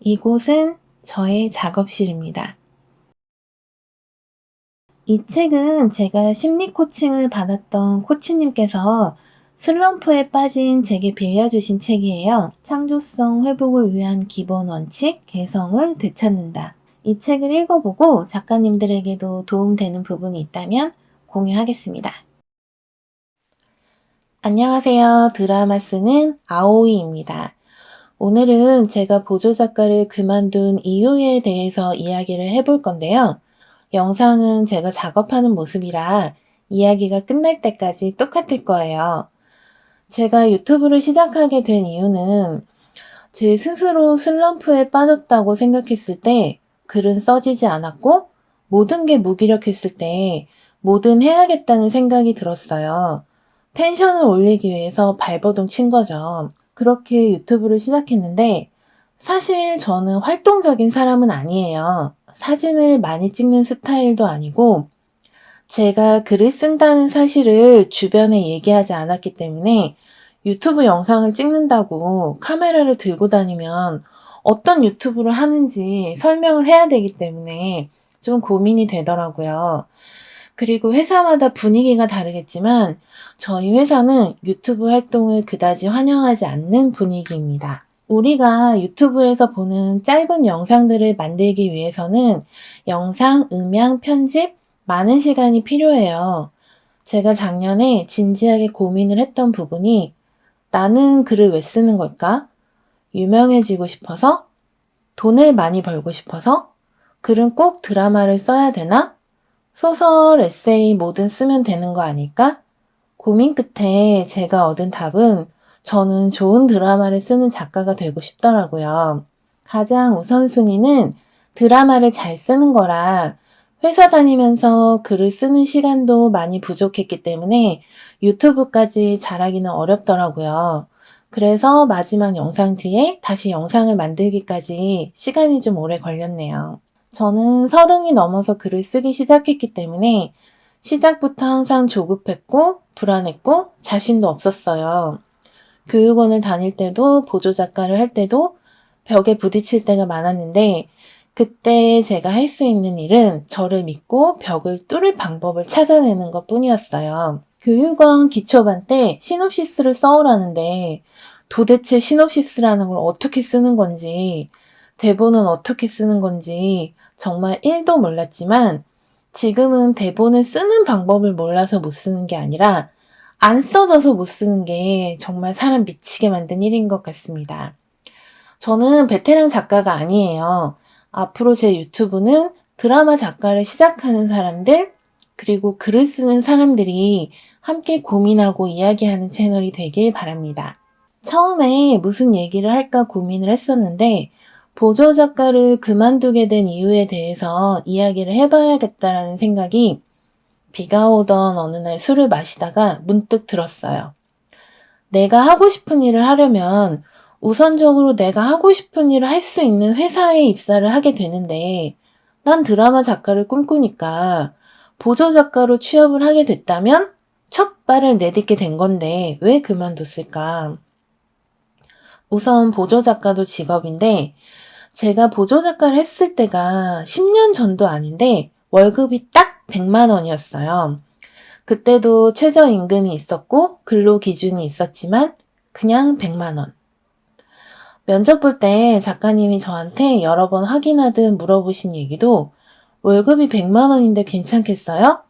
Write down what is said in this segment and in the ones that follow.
이곳은 저의 작업실입니다. 이 책은 제가 심리 코칭을 받았던 코치님께서 슬럼프에 빠진 제게 빌려주신 책이에요. 창조성 회복을 위한 기본 원칙, 개성을 되찾는다. 이 책을 읽어보고 작가님들에게도 도움되는 부분이 있다면 공유하겠습니다. 안녕하세요. 드라마 쓰는 아오이입니다. 오늘은 제가 보조작가를 그만둔 이유에 대해서 이야기를 해볼 건데요. 영상은 제가 작업하는 모습이라 이야기가 끝날 때까지 똑같을 거예요. 제가 유튜브를 시작하게 된 이유는 제 스스로 슬럼프에 빠졌다고 생각했을 때 글은 써지지 않았고 모든 게 무기력했을 때 뭐든 해야겠다는 생각이 들었어요. 텐션을 올리기 위해서 발버둥 친 거죠. 그렇게 유튜브를 시작했는데 사실 저는 활동적인 사람은 아니에요. 사진을 많이 찍는 스타일도 아니고 제가 글을 쓴다는 사실을 주변에 얘기하지 않았기 때문에 유튜브 영상을 찍는다고 카메라를 들고 다니면 어떤 유튜브를 하는지 설명을 해야 되기 때문에 좀 고민이 되더라고요. 그리고 회사마다 분위기가 다르겠지만 저희 회사는 유튜브 활동을 그다지 환영하지 않는 분위기입니다. 우리가 유튜브에서 보는 짧은 영상들을 만들기 위해서는 영상, 음향, 편집, 많은 시간이 필요해요. 제가 작년에 진지하게 고민을 했던 부분이 나는 글을 왜 쓰는 걸까? 유명해지고 싶어서? 돈을 많이 벌고 싶어서? 글은 꼭 드라마를 써야 되나? 소설, 에세이 뭐든 쓰면 되는 거 아닐까? 고민 끝에 제가 얻은 답은 저는 좋은 드라마를 쓰는 작가가 되고 싶더라고요. 가장 우선순위는 드라마를 잘 쓰는 거라 회사 다니면서 글을 쓰는 시간도 많이 부족했기 때문에 유튜브까지 잘하기는 어렵더라고요. 그래서 마지막 영상 뒤에 다시 영상을 만들기까지 시간이 좀 오래 걸렸네요. 저는 30이 넘어서 글을 쓰기 시작했기 때문에 시작부터 항상 조급했고 불안했고 자신도 없었어요. 교육원을 다닐 때도 보조작가를 할 때도 벽에 부딪힐 때가 많았는데 그때 제가 할 수 있는 일은 저를 믿고 벽을 뚫을 방법을 찾아내는 것 뿐이었어요. 교육원 기초반 때 시놉시스를 써오라는데 도대체 시놉시스라는 걸 어떻게 쓰는 건지 대본은 어떻게 쓰는 건지 정말 1도 몰랐지만 지금은 대본을 쓰는 방법을 몰라서 못 쓰는 게 아니라 안 써져서 못 쓰는 게 정말 사람 미치게 만든 일인 것 같습니다. 저는 베테랑 작가가 아니에요. 앞으로 제 유튜브는 드라마 작가를 시작하는 사람들, 그리고 글을 쓰는 사람들이 함께 고민하고 이야기하는 채널이 되길 바랍니다. 처음에 무슨 얘기를 할까 고민을 했었는데 보조 작가를 그만두게 된 이유에 대해서 이야기를 해봐야겠다라는 생각이 비가 오던 어느 날 술을 마시다가 문득 들었어요. 내가 하고 싶은 일을 하려면 우선적으로 내가 하고 싶은 일을 할 수 있는 회사에 입사를 하게 되는데 난 드라마 작가를 꿈꾸니까 보조 작가로 취업을 하게 됐다면 첫 발을 내딛게 된 건데 왜 그만뒀을까? 우선 보조 작가도 직업인데 제가 보조 작가를 했을 때가 10년 전도 아닌데 월급이 딱 100만 원이었어요. 그때도 최저임금이 있었고 근로 기준이 있었지만 그냥 100만 원. 면접 볼 때 작가님이 저한테 여러 번 확인하듯 물어보신 얘기도 월급이 100만 원인데 괜찮겠어요?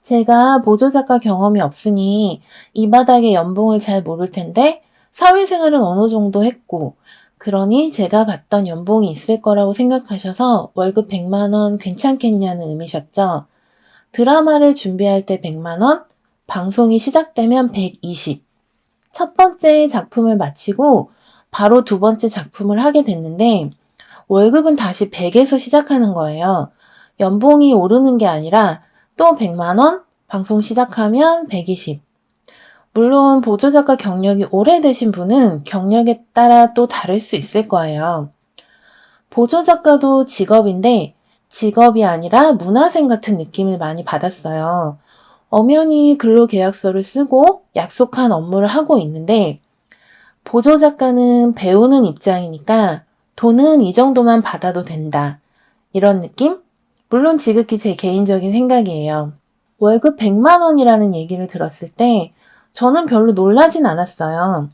제가 보조작가 경험이 없으니 이 바닥의 연봉을 잘 모를 텐데 사회생활은 어느 정도 했고 그러니 제가 받던 연봉이 있을 거라고 생각하셔서 월급 100만 원 괜찮겠냐는 의미셨죠. 드라마를 준비할 때 100만 원, 방송이 시작되면 120. 첫 번째 작품을 마치고 바로 두 번째 작품을 하게 됐는데 월급은 다시 100에서 시작하는 거예요. 연봉이 오르는 게 아니라 또 100만 원, 방송 시작하면 120. 물론 보조작가 경력이 오래되신 분은 경력에 따라 또 다를 수 있을 거예요. 보조작가도 직업인데 직업이 아니라 문화생 같은 느낌을 많이 받았어요. 엄연히 근로계약서를 쓰고 약속한 업무를 하고 있는데 보조작가는 배우는 입장이니까 돈은 이 정도만 받아도 된다. 이런 느낌? 물론 지극히 제 개인적인 생각이에요. 월급 100만 원이라는 얘기를 들었을 때 저는 별로 놀라진 않았어요.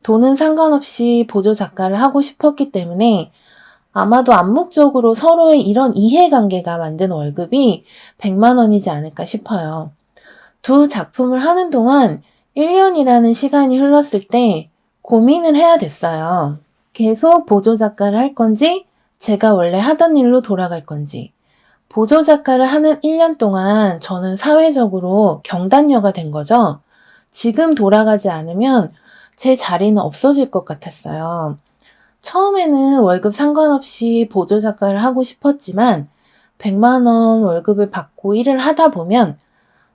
돈은 상관없이 보조 작가를 하고 싶었기 때문에 아마도 암묵적으로 서로의 이런 이해관계가 만든 월급이 100만 원이지 않을까 싶어요. 두 작품을 하는 동안 1년이라는 시간이 흘렀을 때 고민을 해야 됐어요. 계속 보조 작가를 할 건지, 제가 원래 하던 일로 돌아갈 건지. 보조 작가를 하는 1년 동안 저는 사회적으로 경단녀가 된 거죠. 지금 돌아가지 않으면 제 자리는 없어질 것 같았어요. 처음에는 월급 상관없이 보조 작가를 하고 싶었지만 100만 원 월급을 받고 일을 하다 보면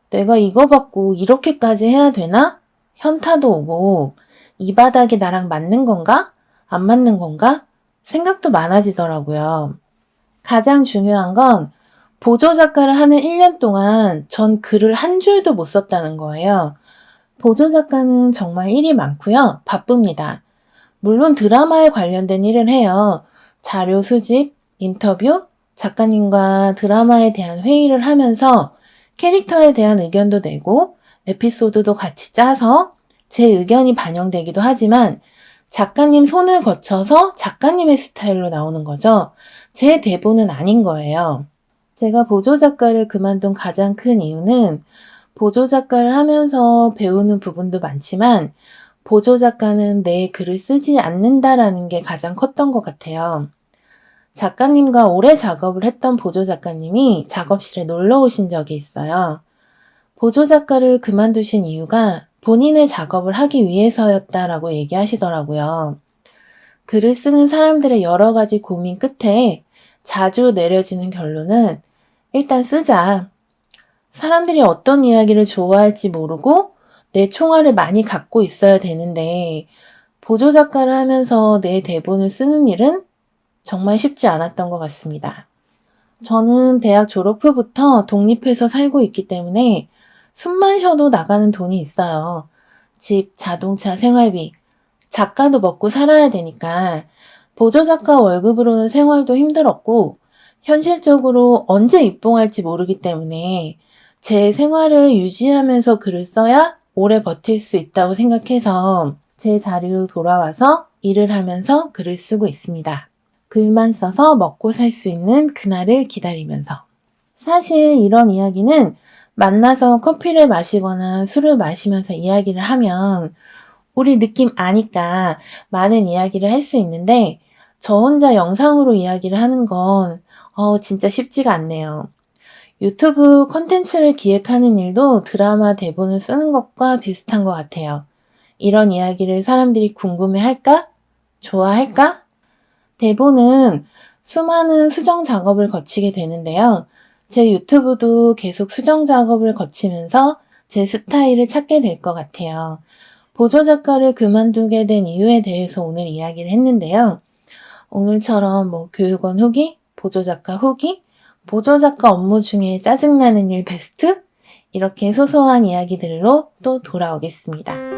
내가 이거 받고 이렇게까지 해야 되나? 현타도 오고 이 바닥이 나랑 맞는 건가? 안 맞는 건가? 생각도 많아지더라고요. 가장 중요한 건 보조 작가를 하는 1년 동안 전 글을 한 줄도 못 썼다는 거예요. 보조 작가는 정말 일이 많고요. 바쁩니다. 물론 드라마에 관련된 일을 해요. 자료 수집, 인터뷰, 작가님과 드라마에 대한 회의를 하면서 캐릭터에 대한 의견도 내고 에피소드도 같이 짜서 제 의견이 반영되기도 하지만 작가님 손을 거쳐서 작가님의 스타일로 나오는 거죠. 제 대본은 아닌 거예요. 제가 보조 작가를 그만둔 가장 큰 이유는 보조 작가를 하면서 배우는 부분도 많지만 보조 작가는 내 글을 쓰지 않는다라는 게 가장 컸던 것 같아요. 작가님과 오래 작업을 했던 보조 작가님이 작업실에 놀러 오신 적이 있어요. 보조 작가를 그만두신 이유가 본인의 작업을 하기 위해서였다라고 얘기하시더라고요. 글을 쓰는 사람들의 여러 가지 고민 끝에 자주 내려지는 결론은 일단 쓰자. 사람들이 어떤 이야기를 좋아할지 모르고 내 총알을 많이 갖고 있어야 되는데 보조 작가를 하면서 내 대본을 쓰는 일은 정말 쉽지 않았던 것 같습니다. 저는 대학 졸업 후부터 독립해서 살고 있기 때문에 숨만 쉬어도 나가는 돈이 있어요. 집, 자동차, 생활비, 작가도 먹고 살아야 되니까 보조 작가 월급으로는 생활도 힘들었고 현실적으로 언제 입봉할지 모르기 때문에 제 생활을 유지하면서 글을 써야 오래 버틸 수 있다고 생각해서 제 자리로 돌아와서 일을 하면서 글을 쓰고 있습니다. 글만 써서 먹고 살 수 있는 그날을 기다리면서. 사실 이런 이야기는 만나서 커피를 마시거나 술을 마시면서 이야기를 하면 우리 느낌 아니까 많은 이야기를 할 수 있는데 저 혼자 영상으로 이야기를 하는 건 진짜 쉽지가 않네요. 유튜브 콘텐츠를 기획하는 일도 드라마 대본을 쓰는 것과 비슷한 것 같아요. 이런 이야기를 사람들이 궁금해할까? 좋아할까? 대본은 수많은 수정 작업을 거치게 되는데요. 제 유튜브도 계속 수정 작업을 거치면서 제 스타일을 찾게 될 것 같아요. 보조 작가를 그만두게 된 이유에 대해서 오늘 이야기를 했는데요. 오늘처럼 교육원 후기, 보조 작가 후기, 보조 작가 업무 중에 짜증나는 일 베스트? 이렇게 소소한 이야기들로 또 돌아오겠습니다.